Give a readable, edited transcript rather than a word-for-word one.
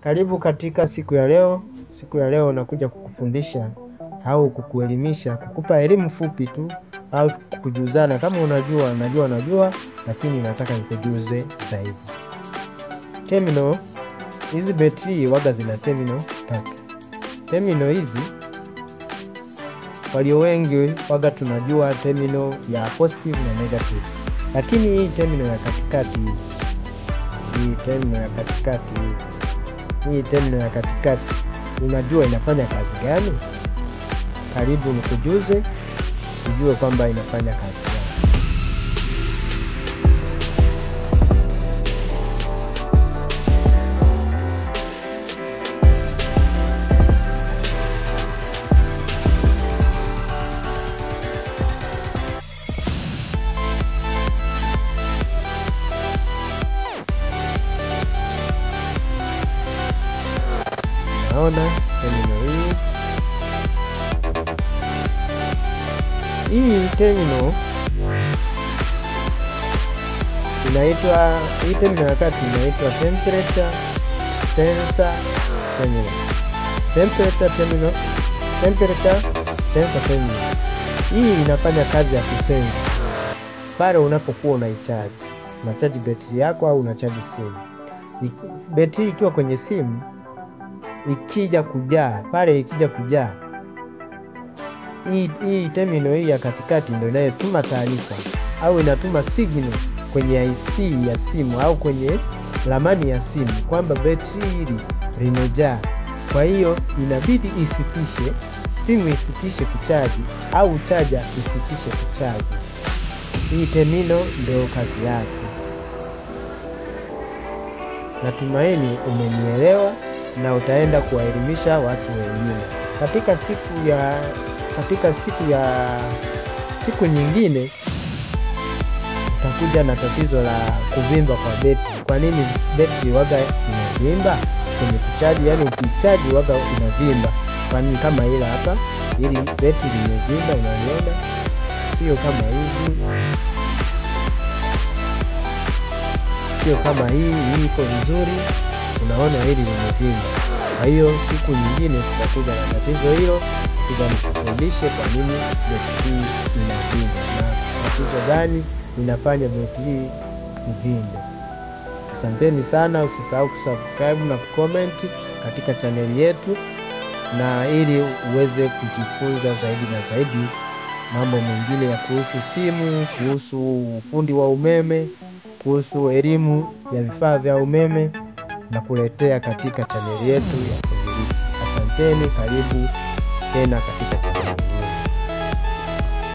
Karibu katika siku ya leo. Siku ya leo nakuja kukufundisha au kukuelimisha, kukupa elimu fupi tu au kujuzana. Kama unajua lakini nataka nikujuze zaidi. Terminal hizi betri waga zina terminal 3. Terminal hizi walio wengi waga tunajua terminal ya positive na negative. Lakini hii terminal ya katikati, hii terminal ya katikati unajua inafanya kazi gani? Karibu nikujuze ujue kwamba inafanya kazi gani. Naona terminal hii terminal inaitwa, hii terminal ya kati inaitwa temperature sensor terminal. Temperature sensor terminal hii inafanya kazi ya kusensa pale unapokuwa unachaji betri yako au unachaji simu. Betri ikiwa kwenye simu ikija kujaa, hii terminal hii ya katikati ndio inayotuma taarifa au inatuma signal kwenye IC ya simu au kwenye ramani ya simu kwamba betri hili limejaa. Kwa hiyo inabidi simu isitishe kuchaji au chaja isitishe kuchaji. Hii terminal ndio kazi yake. Natumaini umenielewa na utaenda kuwaelimisha watu wengine. Katika siku nyingine utakuja na tatizo la kuvimba kwa betri. Kwa nini betri waga inavimba kwenye kuchaji? Yani ukichaji waga inavimba. Kwa nini? Kama ile hapa, ili betri limevimba, unaliona? Sio kama hivi. Sio kama hii iko vizuri. Unaona hili limevimba. Kwa hiyo siku nyingine tutakuja na tatizo hilo, tutakufundisha kwa nini betri inavimba na tatizo gani inafanya betri ivimbe. Asanteni sana, usisahau kusubscribe na kucomment katika chaneli yetu, na ili uweze kujifunza zaidi na zaidi mambo mengine ya kuhusu simu, kuhusu ufundi wa umeme, kuhusu elimu ya vifaa vya umeme na kuletea katika chaneli yetu ya Fundiliki. Asanteni, karibu tena katika chaneli.